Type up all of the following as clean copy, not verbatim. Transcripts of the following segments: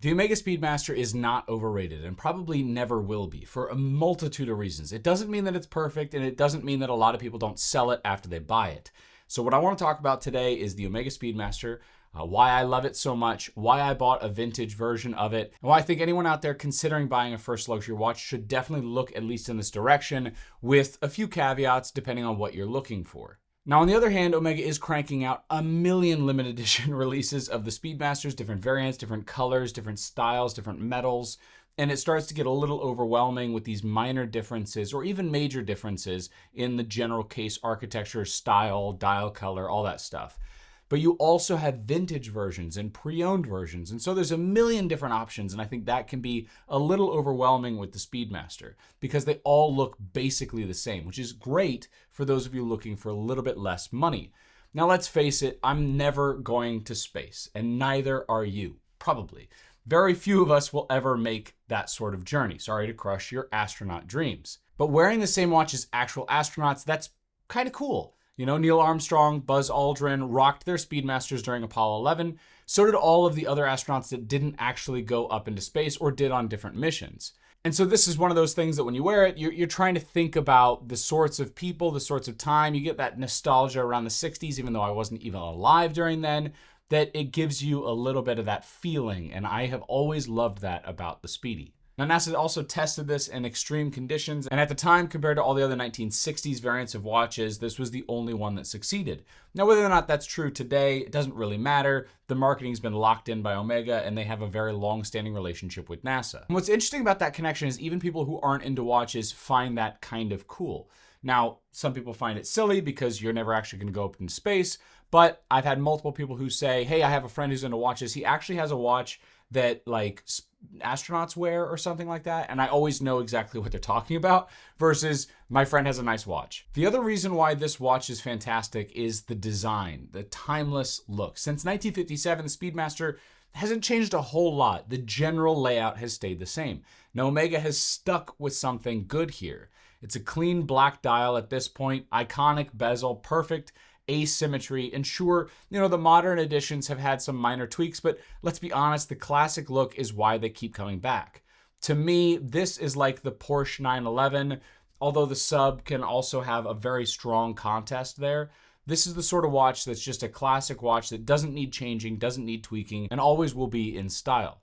The Omega Speedmaster is not overrated and probably never will be for a multitude of reasons. It doesn't mean that it's perfect, and it doesn't mean that a lot of people don't sell it after they buy it. So what I want to talk about today is the Omega Speedmaster, why I love it so much, why I bought a vintage version of it, and why I think anyone out there considering buying a first luxury watch should definitely look at least in this direction, with a few caveats depending on what you're looking for. Now, on the other hand, Omega is cranking out a million limited edition releases of the Speedmasters, different variants, different colors, different styles, different metals, and it starts to get a little overwhelming with these minor differences or even major differences in the general case architecture, style, dial color, all that stuff. But you also have vintage versions and pre-owned versions. And so there's a million different options. And I think that can be a little overwhelming with the Speedmaster because they all look basically the same, which is great for those of you looking for a little bit less money. Now, let's face it, I'm never going to space, and neither are you, probably. Very few of us will ever make that sort of journey. Sorry to crush your astronaut dreams. But wearing the same watch as actual astronauts, that's kind of cool. You know, Neil Armstrong, Buzz Aldrin rocked their Speedmasters during Apollo 11. So did all of the other astronauts that didn't actually go up into space or did on different missions. And so this is one of those things that when you wear it, you're trying to think about the sorts of people, the sorts of time. You get that nostalgia around the 60s, even though I wasn't even alive during then, that it gives you a little bit of that feeling. And I have always loved that about the Speedy. Now, NASA also tested this in extreme conditions, and at the time, compared to all the other 1960s variants of watches, this was the only one that succeeded. Now, whether or not that's true today, it doesn't really matter. The marketing's been locked in by Omega, and they have a very long-standing relationship with NASA. And what's interesting about that connection is even people who aren't into watches find that kind of cool. Now, some people find it silly because you're never actually going to go up into space, but I've had multiple people who say, hey, I have a friend who's into watches. He actually has a watch that like astronauts wear or something like that, and I always know exactly what they're talking about versus my friend has a nice watch. The other reason why this watch is fantastic is the design, the timeless look. Since 1957, the Speedmaster hasn't changed a whole lot. The general layout has stayed the same. Now, Omega has stuck with something good here. It's a clean black dial at this point, iconic bezel, perfect asymmetry, and sure, you know, the modern editions have had some minor tweaks, but let's be honest, the classic look is why they keep coming back. To me, this is like the Porsche 911, although the sub can also have a very strong contest there. This is the sort of watch that's just a classic watch that doesn't need changing, doesn't need tweaking, and always will be in style.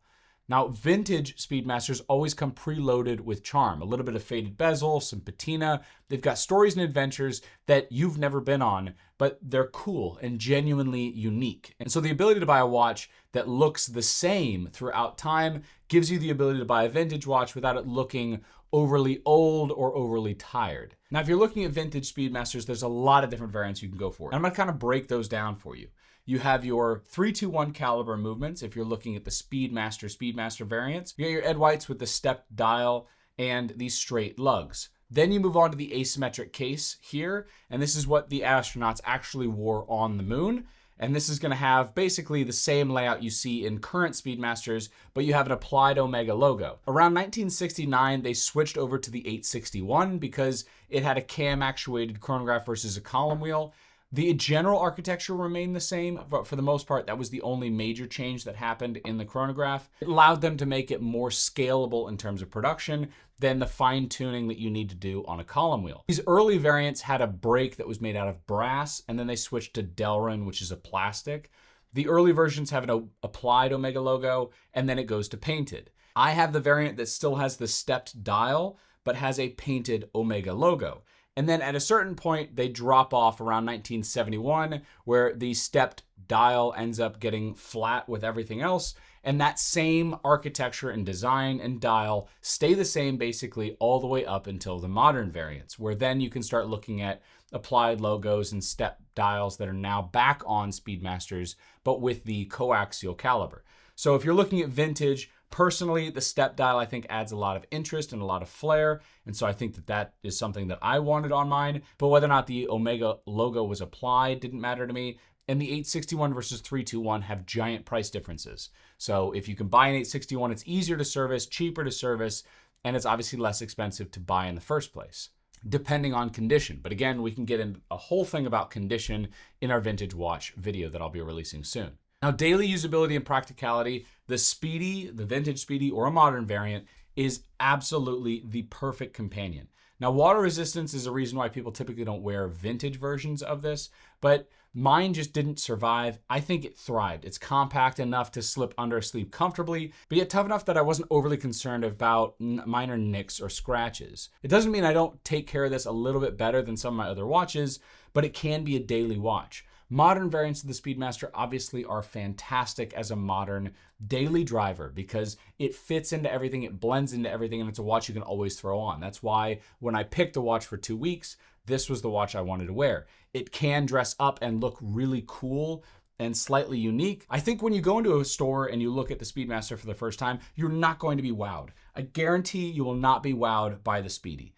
Now, vintage Speedmasters always come preloaded with charm, a little bit of faded bezel, some patina. They've got stories and adventures that you've never been on, but they're cool and genuinely unique. And so the ability to buy a watch that looks the same throughout time gives you the ability to buy a vintage watch without it looking overly old or overly tired. Now, if you're looking at vintage Speedmasters, there's a lot of different variants you can go for. And I'm gonna kind of break those down for you. You have your 321 caliber movements if you're looking at the Speedmaster variants. You got your Ed Whites with the stepped dial and these straight lugs. Then you move on to the asymmetric case here, and this is what the astronauts actually wore on the moon. And this is going to have basically the same layout you see in current Speedmasters, but you have an applied Omega logo. Around 1969, they switched over to the 861 because it had a cam actuated chronograph versus a column wheel. The general architecture remained the same, but for the most part, that was the only major change that happened in the chronograph. It allowed them to make it more scalable in terms of production than the fine tuning that you need to do on a column wheel. These early variants had a brake that was made out of brass, and then they switched to Delrin, which is a plastic. The early versions have an applied Omega logo, and then it goes to painted. I have the variant that still has the stepped dial, but has a painted Omega logo. And then at a certain point, they drop off around 1971, where the stepped dial ends up getting flat with everything else. And that same architecture and design and dial stay the same basically all the way up until the modern variants, where then you can start looking at applied logos and step dials that are now back on Speedmasters, but with the coaxial caliber. So if you're looking at vintage, personally, the step dial I think adds a lot of interest and a lot of flair, and so I think that that is something that I wanted on mine. But whether or not the Omega logo was applied didn't matter to me. And the 861 versus 321 have giant price differences. So if you can buy an 861, it's easier to service, cheaper to service, and it's obviously less expensive to buy in the first place, depending on condition. But again, we can get into a whole thing about condition in our vintage watch video that I'll be releasing soon. Now, daily usability and practicality, the Speedy, the vintage Speedy, or a modern variant is absolutely the perfect companion. Now, water resistance is a reason why people typically don't wear vintage versions of this, but mine just didn't survive. I think it thrived. It's compact enough to slip under a sleeve comfortably, but yet tough enough that I wasn't overly concerned about minor nicks or scratches. It doesn't mean I don't take care of this a little bit better than some of my other watches, but it can be a daily watch. Modern variants of the Speedmaster obviously are fantastic as a modern daily driver because it fits into everything, it blends into everything, and it's a watch you can always throw on. That's why when I picked a watch for 2 weeks, this was the watch I wanted to wear. It can dress up and look really cool and slightly unique. I think when you go into a store and you look at the Speedmaster for the first time, you're not going to be wowed. I guarantee you will not be wowed by the Speedy.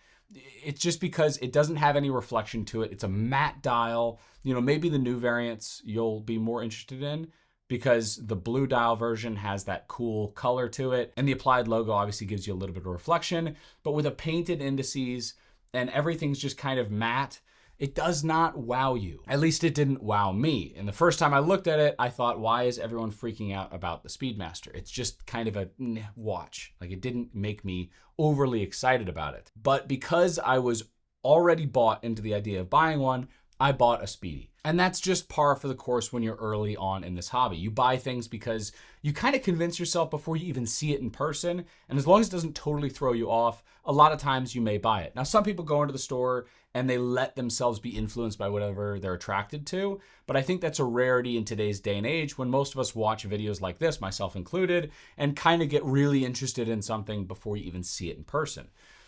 It's just because it doesn't have any reflection to it. It's a matte dial. You know, maybe the new variants you'll be more interested in because the blue dial version has that cool color to it. And the applied logo obviously gives you a little bit of reflection. But with a painted indices and everything's just kind of matte, it does not wow you. At least it didn't wow me. And the first time I looked at it, I thought, why is everyone freaking out about the Speedmaster? It's just kind of a watch. Like, it didn't make me overly excited about it. But because I was already bought into the idea of buying one, I bought a Speedy. And that's just par for the course when you're early on in this hobby. You buy things because you kind of convince yourself before you even see it in person. And as long as it doesn't totally throw you off, a lot of times you may buy it. Now, some people go into the store and they let themselves be influenced by whatever they're attracted to. But I think that's a rarity in today's day and age when most of us watch videos like this, myself included, and kind of get really interested in something before you even see it in person.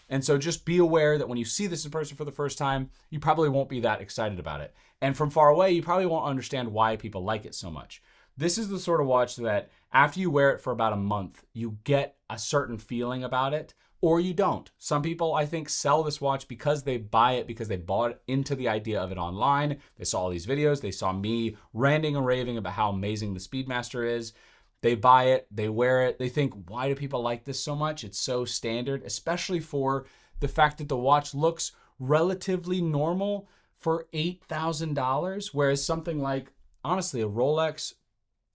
And so just be aware that when you see this in person for the first time, you probably won't be that excited about it. And from far away, you probably won't understand why people like it so much. This is the sort of watch that after you wear it for about a month, you get a certain feeling about it, or you don't. Some people, I think, sell this watch because they buy it because they bought into the idea of it online. They saw all these videos. They saw me ranting and raving about how amazing the Speedmaster is. They buy it, they wear it, they think, why do people like this so much? It's so standard, especially for the fact that the watch looks relatively normal for $8,000, whereas something like, honestly, a Rolex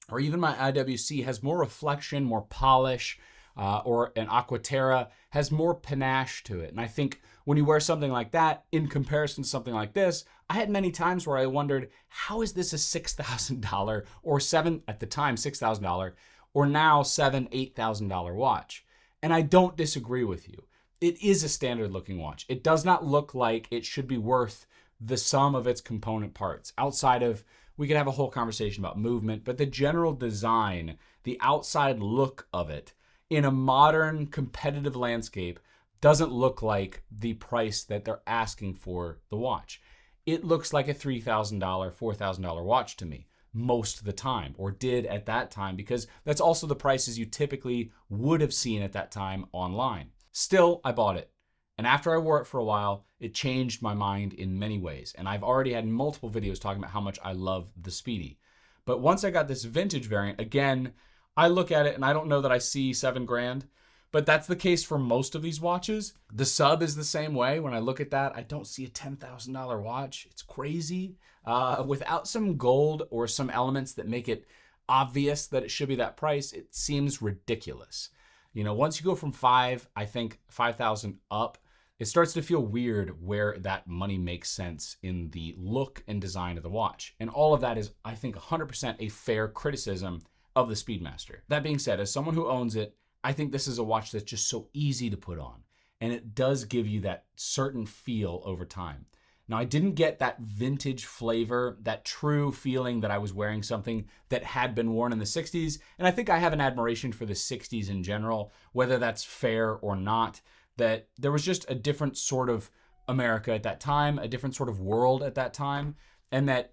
or even my IWC has more reflection, more polish, or an Aquaterra has more panache to it. And I think when you wear something like that in comparison to something like this, I had many times where I wondered, how is this a $6,000 or at the time, $6,000, or now $8,000 watch? And I don't disagree with you. It is a standard looking watch. It does not look like it should be worth the sum of its component parts. Outside of, we could have a whole conversation about movement, but the general design, the outside look of it, in a modern competitive landscape doesn't look like the price that they're asking for the watch. It looks like a $3,000, $4,000 watch to me most of the time, or did at that time, because that's also the prices you typically would have seen at that time online. Still, I bought it. And after I wore it for a while, it changed my mind in many ways. And I've already had multiple videos talking about how much I love the Speedy. But once I got this vintage variant, again, I look at it and I don't know that I see $7,000, but that's the case for most of these watches. The sub is the same way. When I look at that, I don't see a $10,000 watch. It's crazy. Without some gold or some elements that make it obvious that it should be that price, it seems ridiculous. You know, once you go from I think 5,000 up, it starts to feel weird where that money makes sense in the look and design of the watch. And all of that is, I think, 100% a fair criticism of the Speedmaster. That being said, as someone who owns it, I think this is a watch that's just so easy to put on. And it does give you that certain feel over time. Now, I didn't get that vintage flavor, that true feeling that I was wearing something that had been worn in the 60s. And I think I have an admiration for the 60s in general, whether that's fair or not, that there was just a different sort of America at that time, a different sort of world at that time. And that,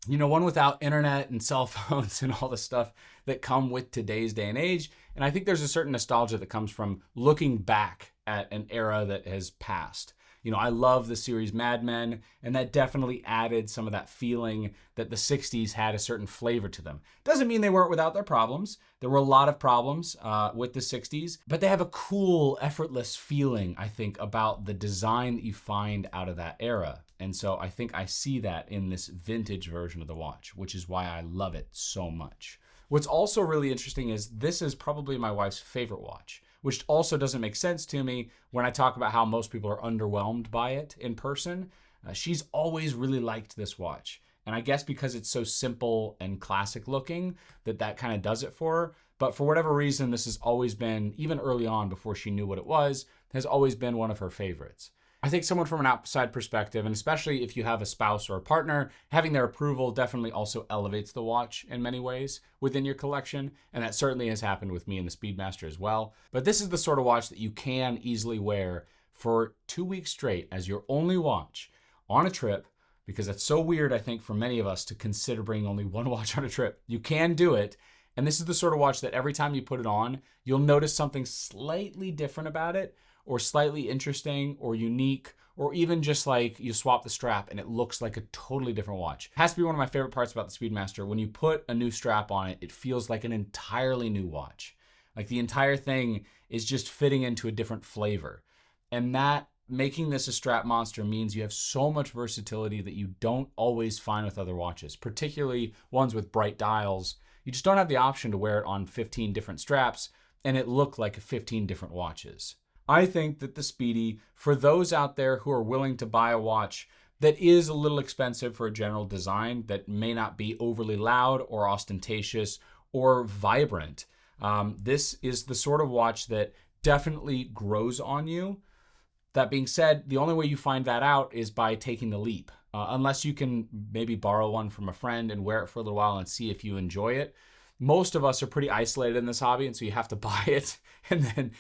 you know, one without internet and cell phones and all the stuff that come with today's day and age. And I think there's a certain nostalgia that comes from looking back at an era that has passed. You know, I love the series Mad Men, and that definitely added some of that feeling that the 60s had a certain flavor to them. Doesn't mean they weren't without their problems. There were a lot of problems with the 60s, but they have a cool, effortless feeling, I think, about the design that you find out of that era. And so I think I see that in this vintage version of the watch, which is why I love it so much. What's also really interesting is this is probably my wife's favorite watch, which also doesn't make sense to me when I talk about how most people are underwhelmed by it in person. She's always really liked this watch. And I guess because it's so simple and classic looking that kind of does it for her. But for whatever reason, this has always been, even early on before she knew what it was, has always been one of her favorites. I think someone from an outside perspective, and especially if you have a spouse or a partner, having their approval definitely also elevates the watch in many ways within your collection. And that certainly has happened with me and the Speedmaster as well. But this is the sort of watch that you can easily wear for 2 weeks straight as your only watch on a trip, because that's so weird, I think, for many of us to consider bringing only one watch on a trip. You can do it. And this is the sort of watch that every time you put it on, you'll notice something slightly different about it, or slightly interesting or unique, or even just like you swap the strap and it looks like a totally different watch. It has to be one of my favorite parts about the Speedmaster. When you put a new strap on it, it feels like an entirely new watch. Like the entire thing is just fitting into a different flavor. And that making this a strap monster means you have so much versatility that you don't always find with other watches, particularly ones with bright dials. You just don't have the option to wear it on 15 different straps and it look like 15 different watches. I think that the Speedy, for those out there who are willing to buy a watch that is a little expensive for a general design, that may not be overly loud or ostentatious or vibrant, this is the sort of watch that definitely grows on you. That being said, the only way you find that out is by taking the leap. Unless you can maybe borrow one from a friend and wear it for a little while and see if you enjoy it. Most of us are pretty isolated in this hobby, and so you have to buy it and then,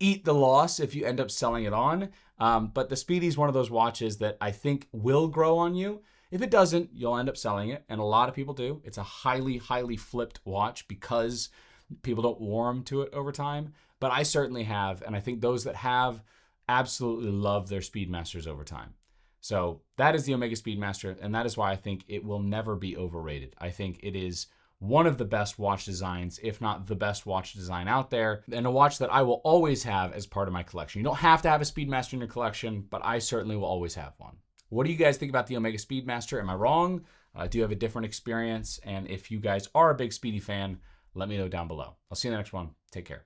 eat the loss if you end up selling it on. But the Speedy is one of those watches that I think will grow on you. If it doesn't, you'll end up selling it, and a lot of people do. It's a highly, highly flipped watch because people don't warm to it over time. But I certainly have, and I think those that have absolutely love their Speedmasters over time. So that is the Omega Speedmaster, and that is why I think it will never be overrated. I think it is one of the best watch designs, if not the best watch design out there, and a watch that I will always have as part of my collection. You don't have to have a Speedmaster in your collection, but I certainly will always have one. What do you guys think about the Omega Speedmaster? Am I wrong? Do you have a different experience? And if you guys are a big Speedy fan, let me know down below. I'll see you in the next one. Take care.